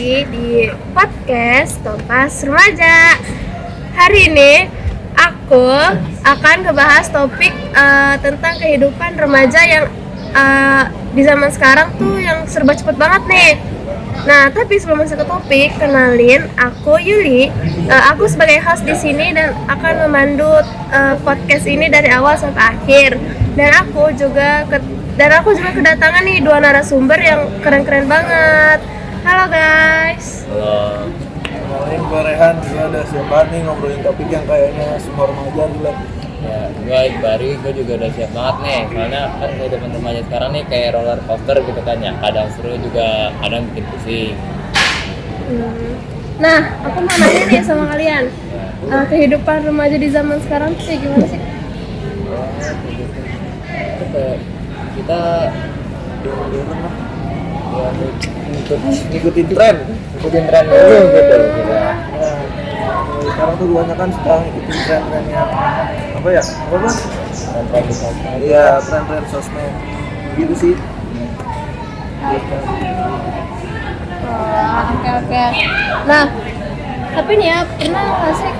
lagi di podcast Kompas Remaja. Hari ini aku akan ngebahas topik tentang kehidupan remaja yang di zaman sekarang tuh yang serba cepet banget nih. Nah, tapi sebelum masuk ke topik, kenalin aku Yuli. Aku sebagai host di sini dan akan memandu podcast ini dari awal sampai akhir. Dan aku juga kedatangan nih dua narasumber yang keren-keren banget. Halo guys. Halo. Kenalin gue Rehan, gue udah siap banget nih ngobrolin topik yang kayaknya semua remaja gila. Ya, gue Iqbari, gue juga udah siap banget nih. Soalnya kan kehidupan remaja sekarang nih kayak roller coaster gitu kan ya. Kadang seru juga, kadang bikin pusing. Nah, aku mau nanya nih sama kalian. Kehidupan remaja di zaman sekarang tuh kayak gimana sih? Itu kayak kita ya Ngikutin tren. ikutin tren dulu gitu. Nah, sekarang tuh banyak kan suka ngikutin tren-trennya apa ya? Apa bang? Tren di sosmed. Iya, tren-tren sosmed. Gitu sih. Oke. Nah, tapi nih ya, pernah nggak sih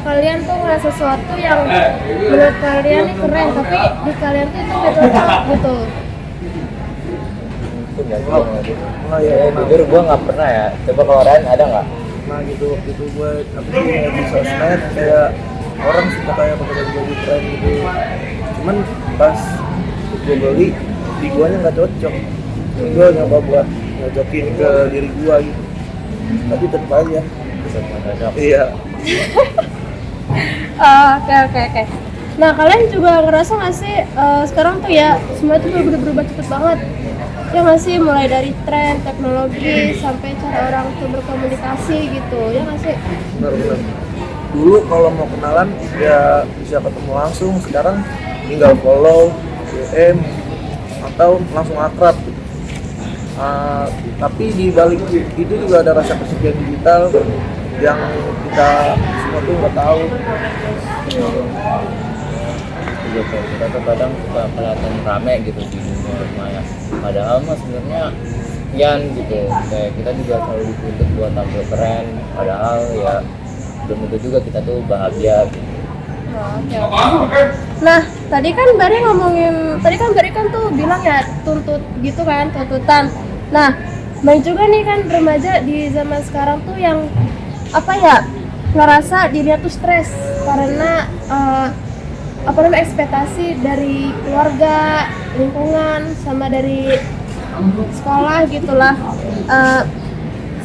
kalian tuh ngeliat sesuatu yang menurut kalian nih keren, tapi di kalian tuh itu nggak cocok gitu? Itu nggak sih gitu. Nah ya, Jujur gue nggak pernah ya. Coba kalau Ren ada nggak? nah gitu waktu itu gue apa sih di sosmed kayak orang suka kayak pakai baju tren gitu. Cuman pas gue beli di guanya nggak cocok. Gue nyoba buat nyocokin ke diri gue gitu. Tapi tetap aja. Bisa cocok. Iya. Oke. Nah, kalian juga ngerasa nggak sih sekarang tuh ya semua itu berubah cepet banget? Ya nggak sih, mulai dari tren, teknologi, sampai cara orang tuh berkomunikasi gitu, ya nggak sih? Benar. Dulu kalau mau kenalan ya bisa ketemu langsung, sekarang tinggal follow, DM atau langsung akrab. Tapi di balik itu juga ada rasa kesepian digital yang kita semua tuh nggak tahu. Gitu. Kita tuh kadang suka kelihatan rame gitu di dunia maya. Padahal mah sebenarnya sekian gitu. Kayak kita juga selalu dituntut buat tampil keren. Padahal ya belum tentu juga kita tuh bahagia. Gitu. Oke. Nah, tadi kan Bari kan tuh bilang ya tuntut gitu kan, tuntutan. Nah, banyak juga nih kan remaja di zaman sekarang tuh yang apa ya, ngerasa dirinya tuh stres karena ekspektasi dari keluarga, lingkungan, sama dari sekolah gitulah,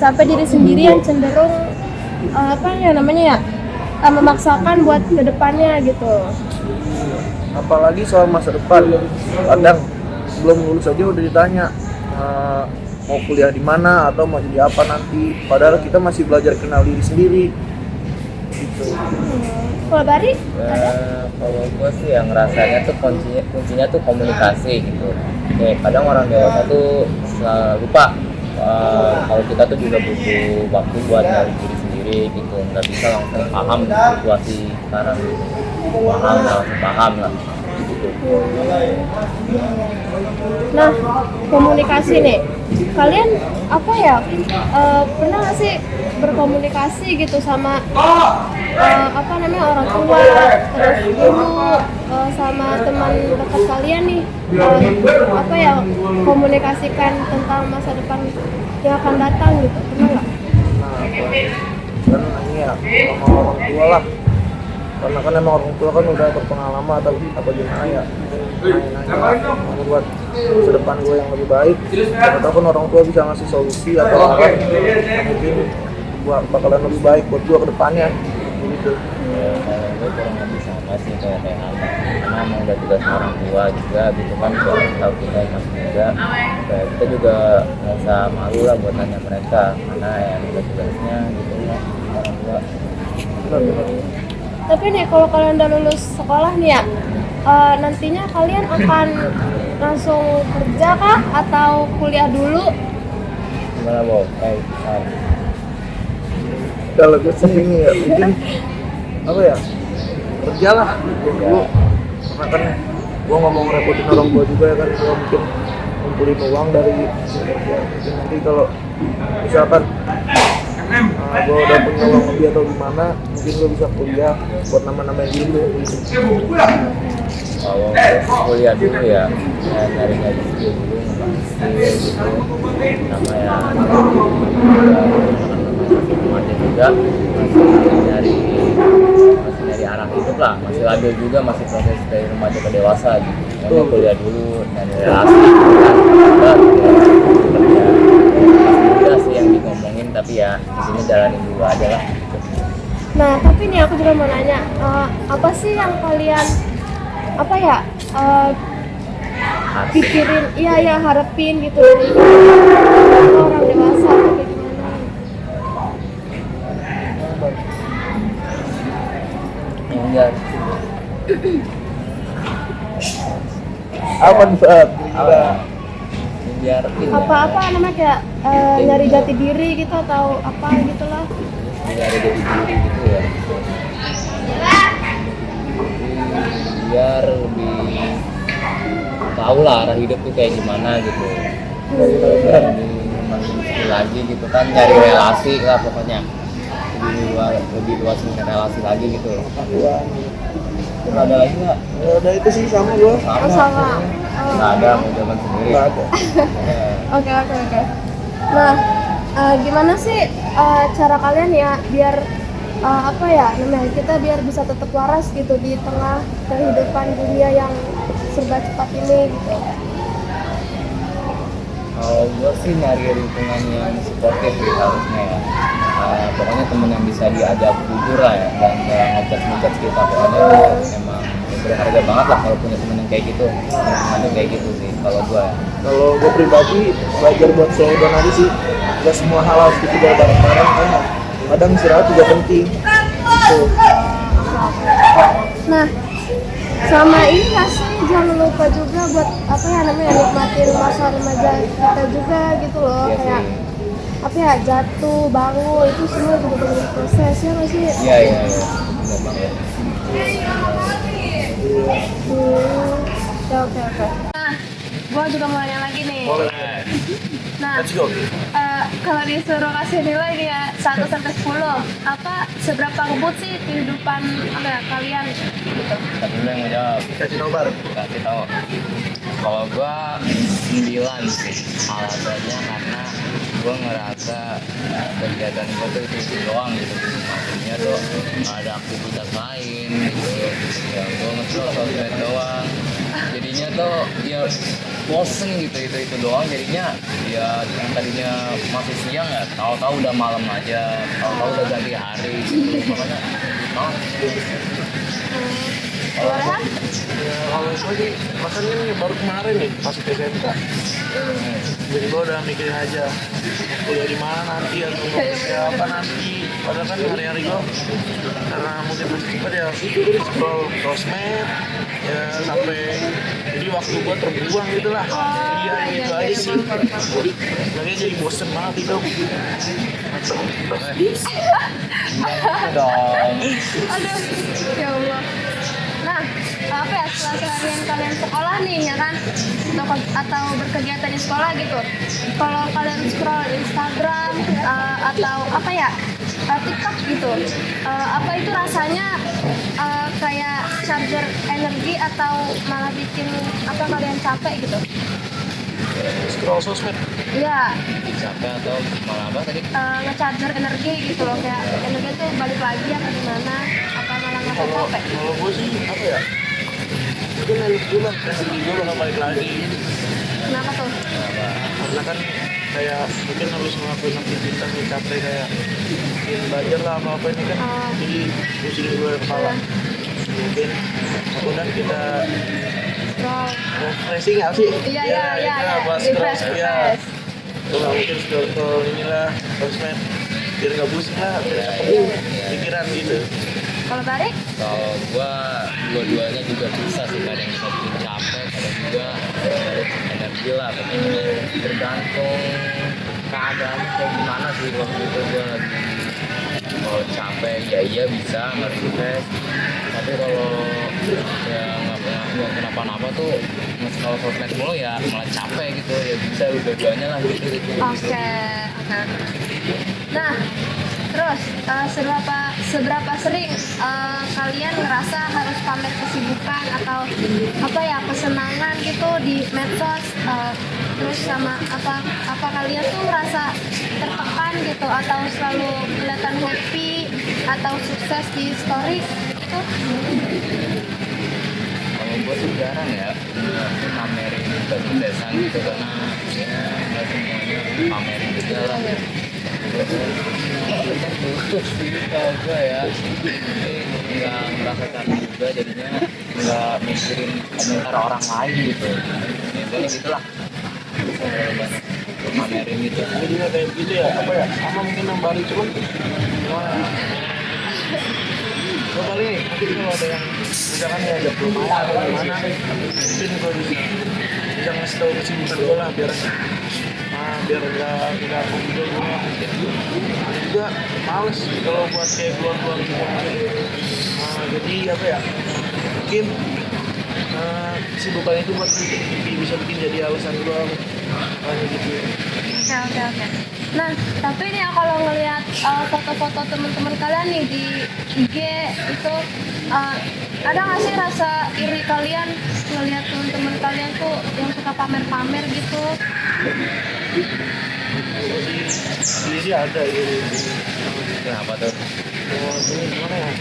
sampai diri sendiri yang cenderung memaksakan buat kedepannya gitu. Apalagi soal masa depan, kadang belum lulus aja udah ditanya mau kuliah di mana atau mau jadi apa nanti, padahal kita masih belajar kenal diri sendiri gitu. Kalau Bari? Kalau gue sih yang rasanya tuh kuncinya tuh komunikasi gitu. Kayak kadang orang dewasa tuh lupa kalau kita tuh juga butuh waktu buat nyari diri sendiri gitu. Nggak bisa langsung paham situasi sekarang gitu. Paham lah gitu. Nah, komunikasi nih, kalian pernah nggak sih berkomunikasi gitu sama orang tua, terus guru, sama teman dekat kalian nih, komunikasikan tentang masa depan yang akan datang gitu, pernah nggak? Kan ini ya sama orang tua lah, karena kan emang orang tua kan udah berpengalaman atau gimana ya, nanya buat masa depan gue yang lebih baik. Siapa tahu kan orang tua bisa ngasih solusi atau arah yang mungkin bakalan lebih baik buat gue ke depannya gitu. Ya, kalau gue kurang lebih sama sih kayak karena emang udah tugas orang tua juga gitu kan, buat tahu kita yang masih muda. Kayak kita juga nggak usah malu lah buat nanya mereka, karena ya udah tugasnya gitu ya orang tua. Tapi nih kalau kalian udah lulus sekolah nih ya, nantinya kalian akan langsung kerja kah atau kuliah dulu? Gimana Bob? Kalau gue sih ini ya mungkin apa ya, kerja lah dulu, karena kan gue nggak mau ngerepotin orang tua juga ya kan. Gue mungkin ngumpulin uang dari kerja, mungkin nanti kalau misalkan gue udah punya uang lebih atau gimana, mungkin gue bisa kuliah buat nama-namain dulu gitu. Kalau kuliah dulu ya nyari-nyari skill dulu, ngembangin skill gitu, sama ya remaja juga masih nyari arah hidup lah, masih labil juga, masih proses dari remaja ke dewasa gitu. Makanya kuliah dulu, nyari relasi gitu kan, juga kerja juga sih yang ngomongin, tapi ya di sini jalanin dulu aja lah. Nah, tapi nih aku juga mau nanya, apa sih yang kalian pikirin, iya harapin gitu dari orang dewasa atau kayak gimana? Enggak. Apa nih Fat? Biar Apa namanya kayak nyari jati diri gitu atau apa gitu lah? nyari jadi diri gitu ya, biar lebih tahu lah arah hidup tuh kayak gimana gitu, lebih mandiri lagi gitu kan, nyari relasi lah pokoknya, lebih luas relasi lagi gitu. Nggak ada lagi nggak? Ya udah itu sih sama gue. Oh, sama. Nggak ada, mau jalan sendiri. Nggak ada. Oke. Nah, gimana sih cara kalian ya biar namanya kita biar bisa tetap waras gitu di tengah kehidupan dunia yang serba cepat ini gitu? Kalau gue sih nyari lingkungan yang suportif gitu harusnya ya. Pokoknya temen yang bisa diajak jujur lah ya, dan nggak ngejat kita. Pokoknya emang berharga banget lah kalau punya temen yang kayak gitu. Lingkungannya kayak gitu sih kalau gue ya. Kalau gue pribadi belajar buat slow down aja sih. Gak semua hal harus dikejar bareng-bareng kan. Kadang istirahat juga penting. Gitu. Nah, sama ini nggak sih jangan lupa juga buat nikmatin masa remaja kita juga gitu loh. Iya Kayak sih. jatuh, bangun itu semua juga benar proses ya nggak sih? Iya. Benar banget. Oke. Nah, gua juga mau nanya lagi nih. Boleh. Nah, Let's go. kalau disuruh kasih nilai nih ya 1 sampai 10, seberapa ngebut sih kehidupan kalian gitu? Tapi dulu yang ngejawab. Kasih nobar. Kasih tahu. Kalau gua 9 sih. Alasannya karena gua ngerasa kegiatan gua tuh itu doang gitu. Maksudnya tuh nggak ada aktivitas lain gitu. Ya gua nge-scroll sosmed doang. Jadinya tuh ya bosen gitu itu doang, jadinya ya yang tadinya masih siang ya tahu-tahu udah malam aja, tahu-tahu udah ganti hari gitu. Makanya Kalau Rehan? Ya kalau gue sih, makanya nih baru kemarin nih pas ke SMK. Jadi gue udah mikirin aja kuliah di mana nanti atau mau kerja apa nanti. Padahal kan hari-hari gue karena mungkin masih cepat ya scroll sosmed ya sampai jadi waktu gue terbuang gitu lah. Iya gitu aja sih. Makanya jadi bosen banget hidup. dong. Aduh, ya Allah. Nah, setelah seharian kalian sekolah nih ya kan, atau berkegiatan di sekolah gitu, kalau kalian scroll Instagram atau TikTok gitu, apa itu rasanya kayak charger energi atau malah bikin kalian capek gitu? Scroll sosmed. Iya, Capek atau malah apa tadi? nge-charger energi gitu loh, kayak energi tuh balik lagi apa gimana, apa malah nggak capek? Kalau gue sih apa ya? Mungkin enak dulu, kasih dulu bakal balik lagi. Kenapa tuh? Karena kan kayak mungkin harus ngelakuin aktivitas yang capek kayak belajar lah apa ini kan jadi pusing gue kepala. Mungkin kemudian kita refreshing apa sih? Iya, buat refresh. Kalau mungkin scroll inilah sosmed biar nggak pusing lah, biar pikiran gitu. Kalau Barik? Kalau gua dua-duanya juga bisa sih, kadang bisa bikin capek, kadang juga balik energi lah. Tergantung keadaan kayak gimana sih. Waktu itu gua lagi kalau capek ya iya bisa nge-refresh, tapi kalau ya nggak pernah nggak kenapa-napa tuh kalau sosmed mulu ya malah capek gitu, ya bisa lu dua-duanya lah gitu. Oke. Nah, terus seberapa sering kalian ngerasa harus pamer kesibukan atau apa ya kesenangan gitu di medsos? Terus sama apa kalian tuh merasa tertekan gitu atau selalu kelihatan happy atau sukses di story gitu? Kalau gue sih jarang ya pamerin kesuksesan gitu, karena ya nggak semuanya pamerin juga lah. Kita butuh sih kalau gue ya, jadi nggak merasa capek juga, jadinya nggak mikirin komentar orang lain gitu. Biasanya gitulah, banyak pamerin gitu. Ini juga kayak gitu ya, apa ya, sama mungkin nambahin cuman gue paling nanti kalau ada yang misalkan ya ada perumahan atau gimana, mungkin gue bisa ngasih tau kesibukan gue lah, biar nggak kumpul gue mungkin. Juga males kalau buat kayak keluar gitu. Jadi apa ya, mungkin kesibukan itu buat bisa bikin jadi alasan gue kayak gitu. Oke. Nah, tapi nih ya kalau ngelihat foto-foto teman-teman kalian nih di IG itu ada nggak sih rasa iri kalian ngelihat teman-teman kalian tuh yang suka pamer-pamer gitu? Jadi ada ini. Kenapa tuh? Ini gimana ya?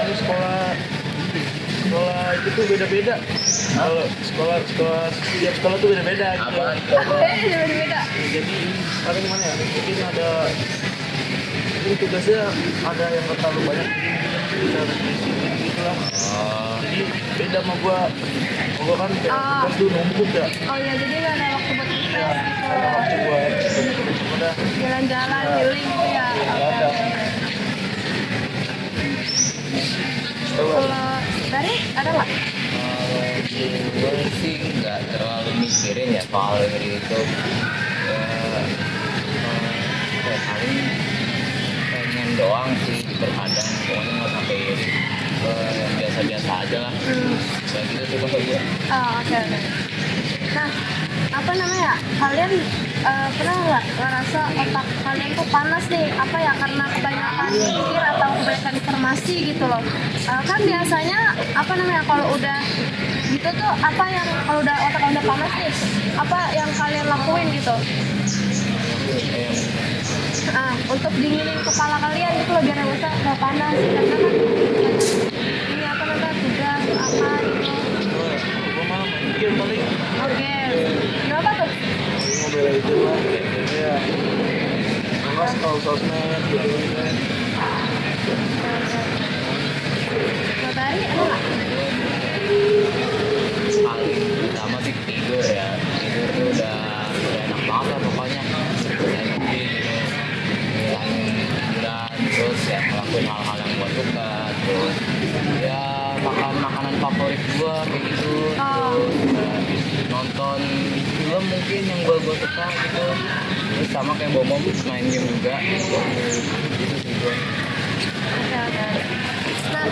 Kan sekolah itu tuh beda-beda. Kalau setiap sekolah tuh beda-beda gitu. Apa? Beda-beda. Jadi paling gimana ya? Mungkin tugasnya ada yang nggak terlalu banyak, bisa disiplin gitu lah. Jadi beda sama gua kan kayak tugas tuh numpuk ya. Oh iya, jadi nggak ada waktu buat Ya, refresh ada waktu gitu. buat udah Jalan-jalan, healing gitu ya. ada. Kalau dari ada nggak? Gue sih nggak terlalu mikirin ya soal iri itu, ya paling pengen doang sih terkadang, pokoknya nggak sampai iri, yang biasa-biasa aja lah. Kayak gitu sih kalau gue. Oke. Nah, apa namanya? Kalian pernah nggak ngerasa otak kalian tuh panas nih? Apa ya, karena kebanyakan mikir atau kebanyakan informasi gitu loh? Kan biasanya apa namanya kalau udah gitu tuh apa yang kalau otak udah panas nih? Apa yang kalian lakuin gitu? Untuk dinginin kepala kalian gitu loh biar nggak panas, karena kan ini apa namanya tugas apa gitu. Gua malah main game paling. Oke. Kenapa tuh? Mobile Legends lah, ya. Nggak scroll sosmed gitu. Matahari ada nggak? Paling utama sih tidur ya, tidur tuh udah enak banget lah pokoknya, energi gitu, ngilangin pikiran, terus ya ngelakuin hal-hal yang gue suka, terus ya makan makanan favorit gue kayak gitu, terus nonton film mungkin yang gue suka gitu, terus sama kayak Bomo main game juga gitu sih gue. Oke. Nah,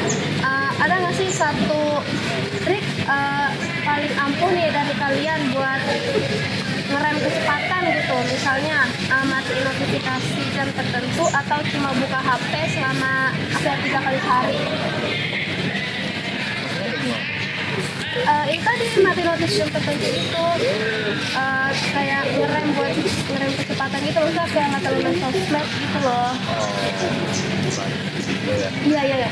ada nggak sih satu trik paling ampuh nih dari kalian buat ngerem kecepatan gitu? Misalnya matiin notifikasi jam tertentu atau cuma buka HP selama 3 kali sehari. Itu tadi mati notifikasi jam tertentu itu kayak ngerem kecepatan gitu, maksudnya kayak nggak terlalu main sosmed gitu loh. Iya.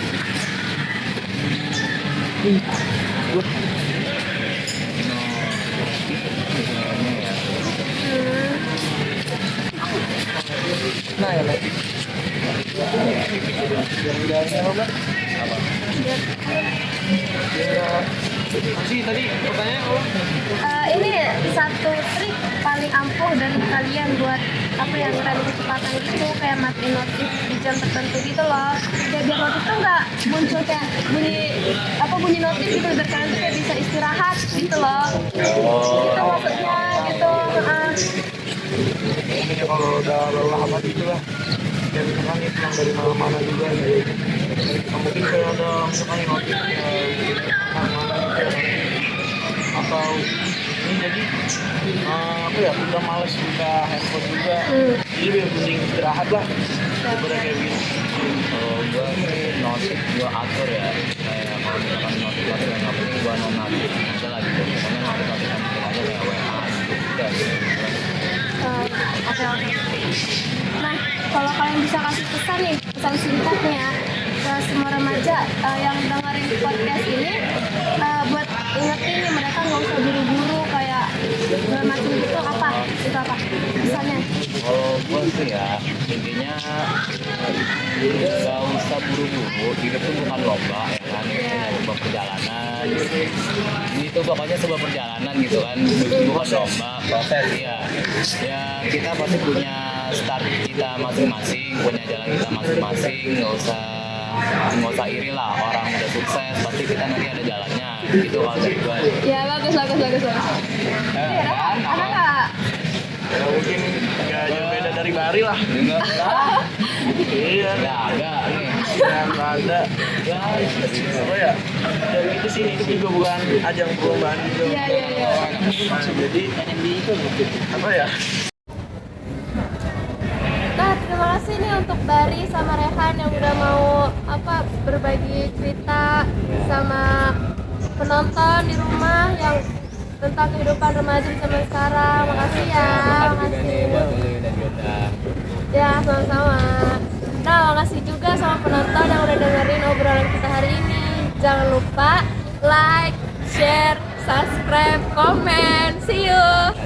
Nah ya, Nek. Yang apa? Sih tadi pertanyaannya apa? Ini satu trik paling ampuh dari kalian buat apa yang ngerem kecepatan gitu, kayak matiin notif di jam tertentu gitu loh, kayak biar notif tuh nggak muncul kayak bunyi notif gitu, biar kalian tuh kayak bisa istirahat gitu loh. Itu maksudnya gitu. Mungkin kalau udah lelah amat gitu lah, kayak misalkan nih pulang dari mana-mana juga gitu. Mungkin kayak ada misalkan notif mana gitu, atau ini jadi apa ya, udah males buka handphone juga. Jadi lebih mending istirahat lah daripada kayak gini. Kalau gue sih notif gue atur ya, kayak kalau misalkan notif yang nggak penting gue non aktif aja lah gitu. Pokoknya notif yang penting aja kayak WA gitu udah gitu. Oke. Nah, kalau kalian bisa kasih pesan nih, pesan singkatnya ke semua remaja yang dengerin podcast ini, buat ingetin nih mereka nggak usah buru-buru kayak segala macam gitu, apa? Itu apa pesannya? Kalau gue sih ya intinya nggak usah buru-buru, hidup tuh bukan lomba ya kan, sebuah perjalanan. Ini tuh pokoknya sebuah perjalanan gitu kan, bukan lomba, proses ya. Ya kita pasti punya start kita masing-masing, punya jalan kita masing-masing, nggak usah iri lah, orang udah sukses pasti kita nanti ada jalannya gitu kalau dari gue. Ya bagus. Kan Ada nggak? Ya mungkin nggak jauh beda dari Bari lah. dengar lah, Iya, nggak ada nih. nggak ada. Apa ya? Dan itu sih, itu juga bukan ajang perlombaan juga. Iya. Nah, jadi apa ya? Nah, terima kasih nih untuk Bari sama Rehan yang udah mau berbagi cerita sama penonton di rumah yang tentang kehidupan remaja di zaman sekarang. Makasih ya. Juga nih buat Luli dan Yoda. Ya, sama-sama. Nah, makasih juga sama penonton yang udah dengerin obrolan kita hari ini. Jangan lupa like, share, subscribe, komen. See you.